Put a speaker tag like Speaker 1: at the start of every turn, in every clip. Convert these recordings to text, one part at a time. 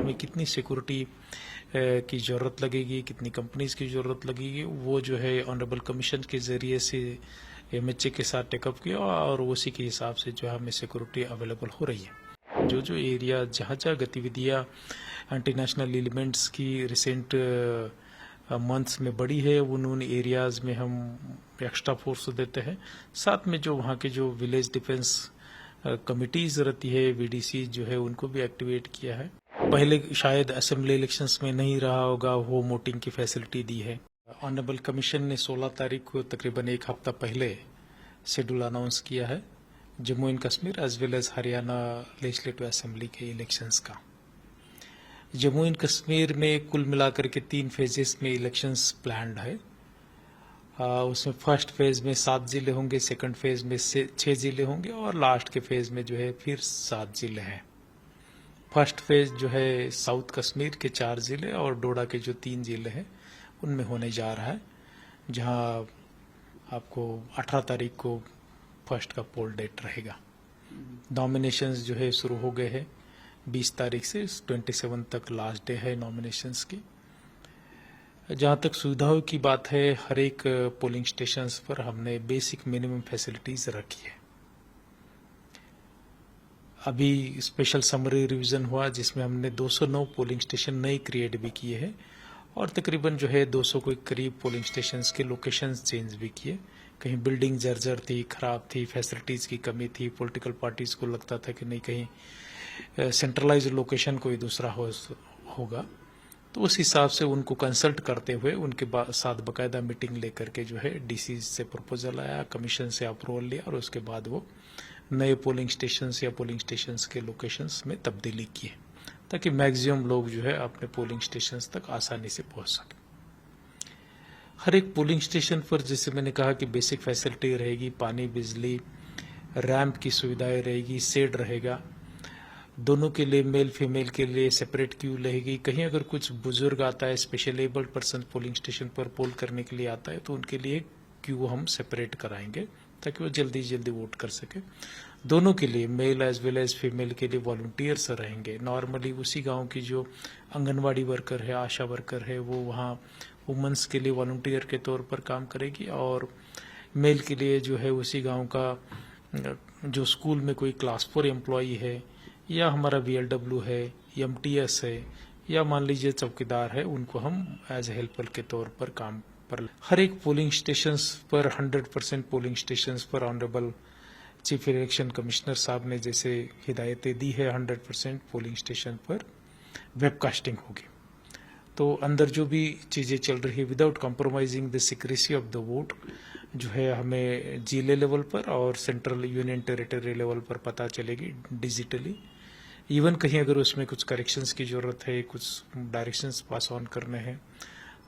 Speaker 1: हमें कितनी सिक्योरिटी की ज़रूरत लगेगी, कितनी कंपनीज की ज़रूरत लगेगी, वो जो है ऑनरेबल कमीशन के ज़रिए से MHA के साथ टेकअप किया और उसी के हिसाब से जो है हमें सिक्योरिटी अवेलेबल हो रही है। जो एरिया जहाँ जहाँ गतिविधियाँ एंटी नेशनल एलिमेंट्स की रिसेंट मंथ्स में बढ़ी है, उन एरियाज़ में हम एक्स्ट्रा फोर्स देते हैं। साथ में जो वहाँ के जो विलेज डिफेंस कमिटीज़ रहती है, VDC जो है, उनको भी एक्टिवेट किया है। पहले शायद असेंबली इलेक्शंस में नहीं रहा होगा, होम वोटिंग की फैसिलिटी दी है। ऑनरेबल कमीशन ने 16 तारीख को तकरीबन एक हफ्ता पहले शेड्यूल अनाउंस किया है Jammu and Kashmir as well as Haryana legislative assembly के इलेक्शंस का। जम्मू एंड कश्मीर में कुल मिलाकर के 3 फेजेस में इलेक्शंस प्लान्ड है। उसमें फर्स्ट फेज में 7 जिले होंगे, सेकंड फेज में 6 जिले होंगे और लास्ट के फेज में जो है फिर 7 जिले हैं। फर्स्ट फेज जो है साउथ कश्मीर के 4 जिले और डोडा के जो 3 जिले हैं उनमें होने जा रहा है, जहां आपको 18 तारीख को फर्स्ट का पोल डेट रहेगा। नॉमिनेशंस जो है शुरू हो गए हैं 20 तारीख से 27 तक लास्ट डे है नॉमिनेशंस की। जहां तक सुविधाओं की बात है, हर एक पोलिंग स्टेशंस पर हमने बेसिक मिनिमम फैसिलिटीज रखी है। अभी स्पेशल समरी रिवीजन हुआ जिसमें हमने 209 पोलिंग स्टेशन नए क्रिएट भी किए हैं और तकरीबन जो है 200 के करीब पोलिंग स्टेशंस के लोकेशंस चेंज भी किए। कहीं बिल्डिंग जर्जर थी, खराब थी, फैसिलिटीज की कमी थी, पॉलिटिकल पार्टीज को लगता था कि नहीं कहीं सेंट्रलाइज लोकेशन कोई दूसरा होगा, तो उस हिसाब से उनको कंसल्ट करते हुए उनके साथ बाकायदा मीटिंग लेकर के जो है DC से प्रपोजल आया, कमीशन से अप्रूवल लिया और उसके बाद वो नए पोलिंग स्टेशंस या पोलिंग स्टेशंस के लोकेशंस में तब्दीली किए ताकि मैक्सिमम लोग जो है अपने पोलिंग स्टेशंस तक आसानी से पहुंच सके। हर एक पोलिंग स्टेशन पर जैसे मैंने कहा कि बेसिक फैसिलिटी रहेगी, पानी, बिजली, रैंप की सुविधाएं रहेगी, शेड रहेगा, दोनों के लिए मेल फीमेल के लिए सेपरेट क्यू रहेगी। कहीं अगर कुछ बुजुर्ग आता है, special abled person polling station पर पोल करने के लिए आता है तो उनके लिए क्यू हम सेपरेट कराएंगे ताकि वो जल्दी जल्दी वोट कर सके। दोनों के लिए male as well as female के लिए वॉलंटियर्स रहेंगे। नॉर्मली उसी गांव की जो आंगनवाड़ी वर्कर है, आशा वर्कर है, वो वहाँ वुमेन्स के लिए वॉलंटियर के तौर पर काम करेगी और मेल के लिए जो है उसी गांव का जो स्कूल में कोई क्लास 4 एम्प्लॉई है या हमारा VLW है, MTS है या मान लीजिए चौकीदार है, उनको हम एज हेल्पर के तौर पर काम पर। हर एक पोलिंग स्टेशंस पर 100% पोलिंग स्टेशंस पर ऑनरेबल चीफ इलेक्शन कमिश्नर साहब ने जैसे हिदायतें दी है 100% पोलिंग स्टेशन पर वेबकास्टिंग होगी। तो अंदर जो भी चीज़ें चल रही है without compromising the secrecy of the vote जो है हमें जिले लेवल पर और सेंट्रल यूनियन टेरिटरी लेवल पर पता चलेगी डिजिटली। इवन कहीं अगर उसमें कुछ करेक्शंस की ज़रूरत है, कुछ डायरेक्शंस पास ऑन करने हैं,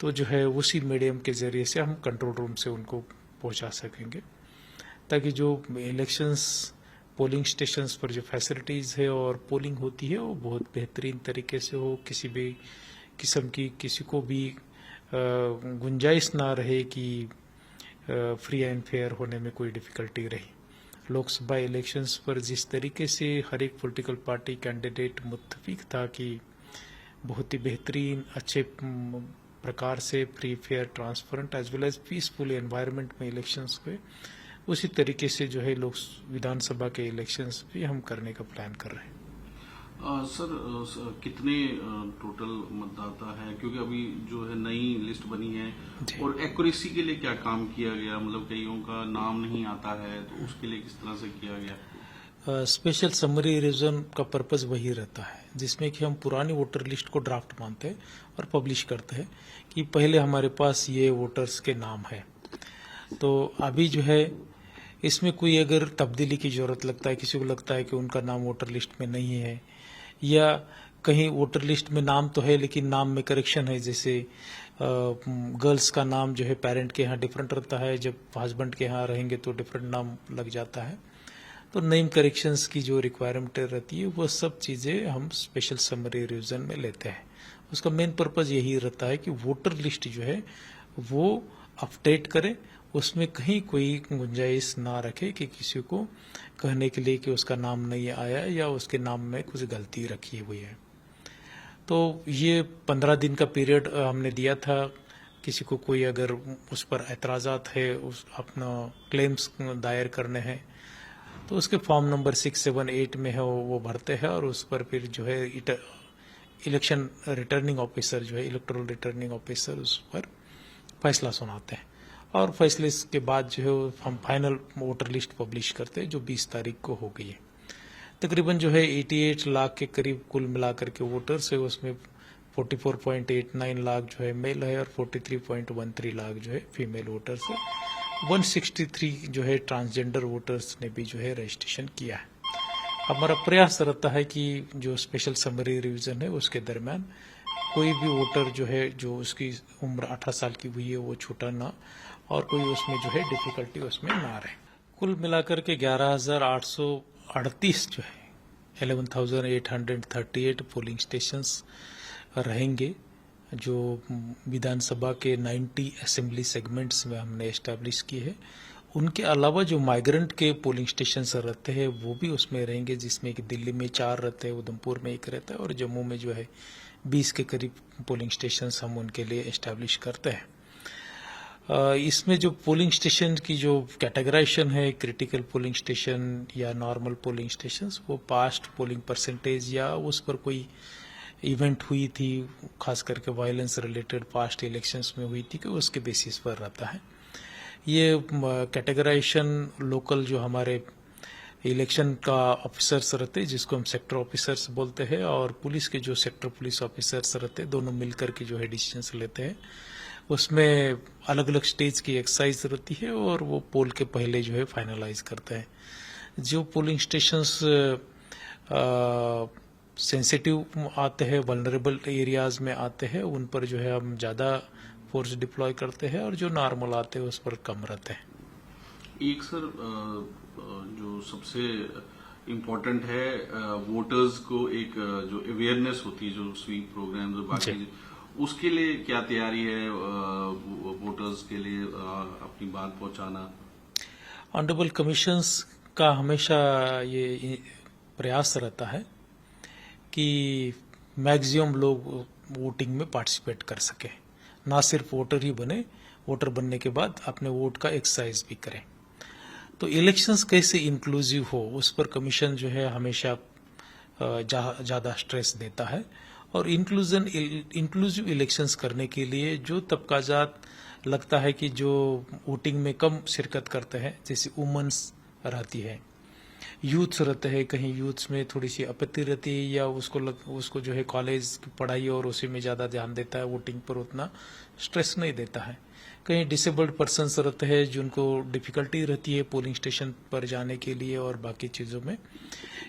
Speaker 1: तो जो है उसी मीडियम के ज़रिए से हम कंट्रोल रूम से उनको पहुंचा सकेंगे ताकि जो इलेक्शंस पोलिंग स्टेशंस पर जो फैसिलिटीज़ है और पोलिंग होती है वो बहुत बेहतरीन तरीके से हो, किसी भी किस्म की किसी को भी गुंजाइश ना रहे कि फ्री एंड फेयर होने में कोई डिफ़िकल्टी रही। लोकसभा इलेक्शंस पर जिस तरीके से हर एक पॉलिटिकल पार्टी कैंडिडेट मुत्तफिक था कि बहुत ही बेहतरीन अच्छे प्रकार से free fair transparent as well as peaceful environment में इलेक्शंस हुए, उसी तरीके से जो है लोक विधानसभा के इलेक्शंस भी हम करने का प्लान कर रहे हैं।
Speaker 2: सर कितने टोटल मतदाता है, क्योंकि अभी जो है नई लिस्ट बनी है और एक्यूरेसी के लिए क्या काम किया गया, मतलब कईयों का नाम नहीं आता है तो उसके लिए किस तरह से किया गया?
Speaker 1: स्पेशल समरी रिवीजन का पर्पज वही रहता है जिसमें कि हम पुरानी वोटर लिस्ट को ड्राफ्ट मानते हैं और पब्लिश करते हैं कि पहले हमारे पास ये वोटर्स के नाम है। तो अभी जो है इसमें कोई अगर तब्दीली की जरूरत लगता है, किसी को लगता है कि उनका नाम वोटर लिस्ट में नहीं है या कहीं वोटर लिस्ट में नाम तो है लेकिन नाम में करेक्शन है, जैसे गर्ल्स का नाम जो है पेरेंट के यहाँ डिफरेंट रहता है, जब हस्बैंड के यहाँ रहेंगे तो डिफरेंट नाम लग जाता है, तो नेम करेक्शंस की जो रिक्वायरमेंट रहती है वो सब चीज़ें हम स्पेशल समरी रिवीजन में लेते हैं। उसका मेन पर्पज़ यही रहता है कि वोटर लिस्ट जो है वो अपडेट करें, उसमें कहीं कोई गुंजाइश ना रखे कि किसी को कहने के लिए कि उसका नाम नहीं आया या उसके नाम में कुछ गलती रखी हुई है। तो ये 15 दिन का पीरियड हमने दिया था। किसी को कोई अगर उस पर एतराज़ात है, उस अपना क्लेम्स दायर करने हैं, तो उसके फॉर्म नंबर 678 में है वो भरते हैं और उस पर फिर जो है इलेक्शन रिटर्निंग ऑफिसर जो है इलेक्टोरल रिटर्निंग ऑफिसर उस पर फैसला सुनाते हैं और फैसले के बाद जो है हम फाइनल वोटर लिस्ट पब्लिश करते हैं जो 20 तारीख को हो गई है। तकरीबन जो है 88 लाख के करीब कुल मिलाकर के वोटर्स है, उसमें 44.89 लाख जो है मेल है और 43.13 लाख जो है फीमेल वोटर्स है। 163 जो है ट्रांसजेंडर वोटर्स ने भी जो है रजिस्ट्रेशन किया है। हमारा प्रयास रहता है कि जो स्पेशल समरी रिवीजन है उसके दरमियान कोई भी वोटर जो है जो उसकी उम्र 18 साल की हुई है वो छूटा ना और कोई उसमें जो है डिफिकल्टी उसमें ना रहे। कुल मिलाकर के 11,838 जो है 11,838 पोलिंग स्टेशंस रहेंगे जो विधानसभा के 90 असेंबली सेगमेंट्स में हमने एस्टैब्लिश किए हैं। उनके अलावा जो माइग्रेंट के पोलिंग स्टेशन रहते हैं वो भी उसमें रहेंगे, जिसमें कि दिल्ली में 4 रहते हैं, उधमपुर में 1 रहता है और जम्मू में जो है 20 के करीब पोलिंग स्टेशन हम उनके लिए एस्टैब्लिश करते हैं। इसमें जो पोलिंग स्टेशन की जो कैटेगराइजेशन है, क्रिटिकल पोलिंग स्टेशन या नॉर्मल पोलिंग स्टेशन, वो पास्ट पोलिंग परसेंटेज या उस पर कोई इवेंट हुई थी खास करके वायलेंस रिलेटेड पास्ट इलेक्शंस में हुई थी कि उसके बेसिस पर रहता है। ये कैटेगराइजेशन लोकल जो हमारे इलेक्शन का ऑफिसर्स रहते हैं जिसको हम सेक्टर ऑफिसर्स बोलते हैं और पुलिस के जो सेक्टर पुलिस ऑफिसर्स रहते हैं, दोनों मिलकर के जो है डिसीजंस लेते हैं। उसमें अलग अलग स्टेज की एक्सरसाइज रहती है और वो पोल के पहले जो है फाइनलाइज करते हैं। जो पोलिंग स्टेशंस सेंसिटिव आते हैं, वल्नरेबल एरियाज में आते हैं, उन पर जो है हम ज़्यादा फोर्स डिप्लॉय करते हैं और जो नॉर्मल आते हैं उस पर कम रहते हैं।
Speaker 2: एक सर जो सबसे इम्पोर्टेंट है वोटर्स को एक जो अवेयरनेस होती है जो स्वीप प्रोग्राम जो बाकी उसके लिए क्या तैयारी है वोटर्स के लिए अपनी बात पहुंचाना?
Speaker 1: ऑनरेबल कमीशंस का हमेशा ये प्रयास रहता है कि मैक्सिमम लोग वोटिंग में पार्टिसिपेट कर सके, ना सिर्फ वोटर ही बने, वोटर बनने के बाद अपने वोट का एक्सरसाइज भी करें। तो इलेक्शंस कैसे इंक्लूसिव हो उस पर कमीशन जो है हमेशा ज़्यादा स्ट्रेस देता है और इंक्लूसिव इलेक्शंस करने के लिए जो तबकाजात लगता है कि जो वोटिंग में कम शिरकत करते हैं, जैसे वुमेन्स रहती है, यूथ्स रहते हैं, कहीं यूथ्स में थोड़ी सी आपत्ति रहती है या उसको जो है कॉलेज की पढ़ाई और उसी में ज़्यादा ध्यान देता है, वोटिंग पर उतना स्ट्रेस नहीं देता है। कहीं डिसेबल्ड पर्सन्स रहते हैं जिनको डिफिकल्टी रहती है पोलिंग स्टेशन पर जाने के लिए और बाकी चीज़ों में,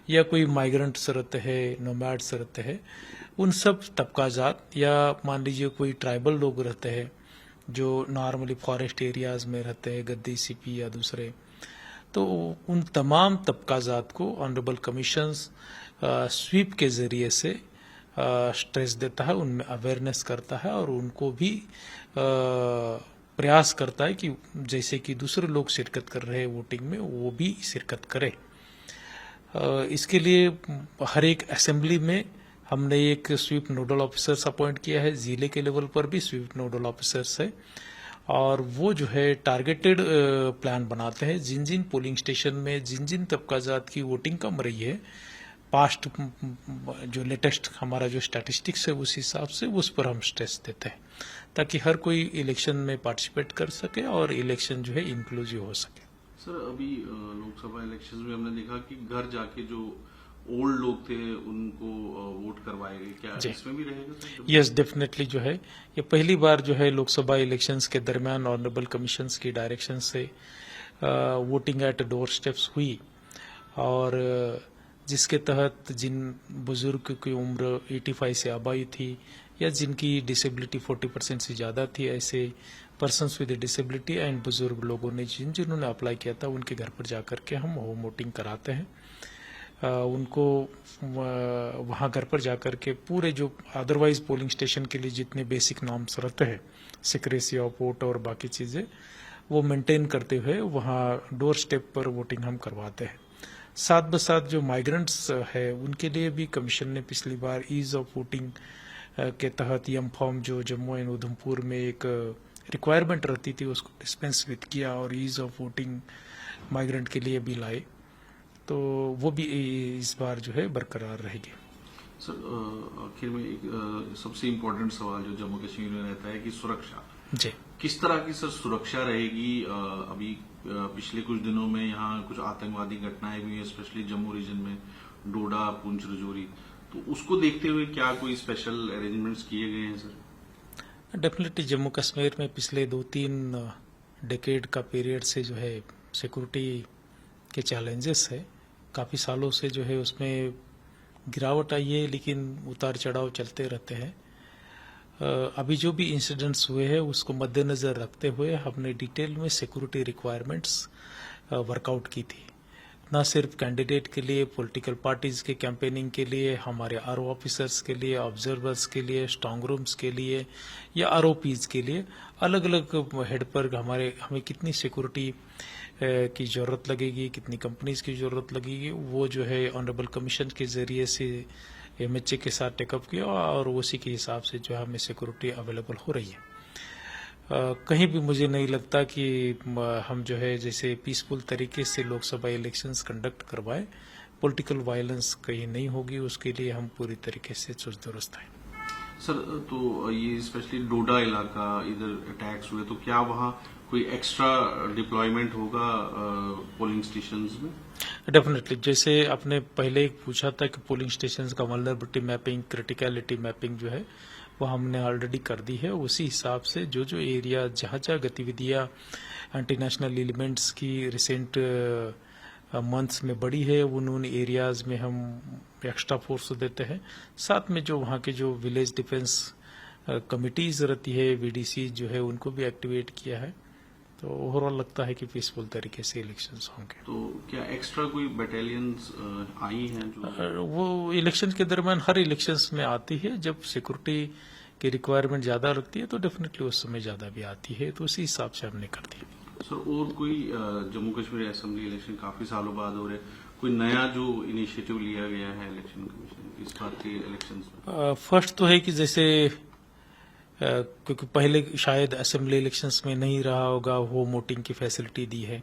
Speaker 1: या कोई माइग्रेंट्स रहते हैं, नोमैड्स रहते हैं, उन सब तबकाजात, या मान लीजिए कोई ट्राइबल लोग रहते हैं जो नॉर्मली फॉरेस्ट एरियाज में रहते हैं, गद्दी सीपी या दूसरे, तो उन तमाम तबकाजात को ऑनरेबल कमीशंस स्वीप के ज़रिए से स्ट्रेस देता है, उनमें अवेयरनेस करता है और उनको भी प्रयास करता है कि जैसे कि दूसरे लोग शिरकत कर रहे हैं वोटिंग में वो भी शिरकत करें। इसके लिए हर एक असेंबली में हमने एक स्वीप नोडल ऑफिसर्स अपॉइंट किया है, जिले के लेवल पर भी स्वीप नोडल ऑफिसर्स है और वो जो है टारगेटेड प्लान बनाते हैं जिन जिन पोलिंग स्टेशन में जिन जिन तबकाजात की वोटिंग कम रही है, पास्ट जो लेटेस्ट हमारा जो स्टैटिस्टिक्स है उस हिसाब से उस पर हम स्ट्रेस देते हैं ताकि हर कोई इलेक्शन में पार्टिसिपेट कर सके और इलेक्शन जो है इंक्लूसिव हो सके।
Speaker 2: सर अभी लोकसभा इलेक्शन में हमने देखा कि घर जाके जो ओल्ड लोग थे उनको वोट करवाए गए, क्या इसमें भी रहेगा सर?
Speaker 1: यस, डेफिनेटली जो है ये पहली बार जो है लोकसभा इलेक्शंस के दरमियान ऑनरेबल कमीशंस की डायरेक्शन से वोटिंग एट डोर स्टेप्स हुई और जिसके तहत जिन बुजुर्ग की उम्र 85 से अबाई थी या जिनकी डिसेबिलिटी 40% से ज़्यादा थी, ऐसे पर्सन्स विद डिसेबिलिटी एंड बुजुर्ग लोगों ने जिन्होंने अप्लाई किया था उनके घर पर जाकर के हम होम वोटिंग कराते हैं। उनको वहाँ घर पर जाकर के पूरे जो अदरवाइज पोलिंग स्टेशन के लिए जितने बेसिक नॉर्म्स रहते हैं, सिक्रेसी ऑफ वोट और बाकी चीज़ें, वो मेंटेन करते हुए वहाँ डोर स्टेप पर वोटिंग हम करवाते हैं। साथ ब साथ जो माइग्रेंट्स है उनके लिए भी कमीशन ने पिछली बार ईज ऑफ वोटिंग के तहत यम फॉर्म जो जम्मू एंड उधमपुर में एक रिक्वायरमेंट रहती थी उसको डिस्पेंस विद किया और ईज ऑफ वोटिंग माइग्रेंट के लिए भी लाए, तो वो भी इस बार जो है बरकरार रहेगी।
Speaker 2: सर आखिर में एक सबसे इम्पोर्टेंट सवाल जो जम्मू कश्मीर में रहता है कि सुरक्षा,
Speaker 1: जी
Speaker 2: किस तरह की सर सुरक्षा रहेगी? अभी पिछले कुछ दिनों में यहाँ कुछ आतंकवादी घटनाएं भी हुई, स्पेशली जम्मू रीजन में डोडा, पुंछ, रजौरी, तो उसको देखते हुए क्या कोई स्पेशल अरेंजमेंट्स किए गए हैं सर?
Speaker 1: डेफिनेटली जम्मू कश्मीर में पिछले 2-3 डेकेड का पीरियड से जो है सिक्योरिटी के चैलेंजेस है, काफ़ी सालों से जो है उसमें गिरावट आई है, लेकिन उतार चढ़ाव चलते रहते हैं। अभी जो भी इंसिडेंट्स हुए हैं उसको मद्देनज़र रखते हुए हमने डिटेल में सिक्योरिटी रिक्वायरमेंट्स वर्कआउट की थी, न सिर्फ कैंडिडेट के लिए, पॉलिटिकल पार्टीज के कैंपेनिंग के लिए, हमारे आरओ ऑफिसर्स के लिए, ऑब्जर्वर्स के लिए, स्ट्रांग रूम्स के लिए या आरओपीज के लिए, अलग अलग हेड पर हमें कितनी सिक्योरिटी की ज़रूरत लगेगी, कितनी कंपनीज की ज़रूरत लगेगी, वो जो है ऑनरेबल कमीशन के ज़रिए से एमएचए के साथ टेकअप किया और उसी के हिसाब से जो है हमें सिक्योरिटी अवेलेबल हो रही है। कहीं भी मुझे नहीं लगता कि हम जो है जैसे पीसफुल तरीके से लोकसभा इलेक्शंस कंडक्ट करवाए, पॉलिटिकल वायलेंस कहीं नहीं होगी, उसके लिए हम पूरी तरीके से चुस्त दुरुस्त हैं।
Speaker 2: सर तो ये स्पेशली डोडा इलाका इधर अटैक्स हुए, तो क्या वहाँ कोई एक्स्ट्रा डिप्लॉयमेंट होगा पोलिंग स्टेशंस में?
Speaker 1: डेफिनेटली, जैसे आपने पहले पूछा था कि पोलिंग स्टेशंस का वल्नरेबिलिटी मैपिंग, क्रिटिकलिटी मैपिंग जो है वो हमने ऑलरेडी कर दी है। उसी हिसाब से जो जो एरिया जहाँ जहाँ गतिविधियाँ एंटी नेशनल एलिमेंट्स की रिसेंट मंथ्स में बढ़ी है उन एरियाज में हम एक्स्ट्रा फोर्स देते हैं। साथ में जो वहाँ के जो विलेज डिफेंस कमिटीज रहती है, वीडीसी जो है, उनको भी एक्टिवेट किया है। तो ओवरऑल लगता है कि पीसफुल तरीके से इलेक्शंस होंगे।
Speaker 2: तो क्या एक्स्ट्रा कोई बटालियंस आई हैं जो
Speaker 1: वो इलेक्शन के दरमियान हर इलेक्शंस में आती है, जब सिक्योरिटी की रिक्वायरमेंट ज्यादा रखती है तो डेफिनेटली उस समय ज्यादा भी आती है, तो उसी हिसाब से हमने कर दी।
Speaker 2: सर और कोई जम्मू कश्मीर असेंबली इलेक्शन काफी सालों बाद हो रहे, कोई नया जो इनिशिएटिव लिया गया है इलेक्शन कमीशन इस बार के इलेक्शंस में?
Speaker 1: फर्स्ट तो है कि जैसे क्योंकि पहले शायद असेंबली इलेक्शंस में नहीं रहा होगा, होम वोटिंग की फैसिलिटी दी है।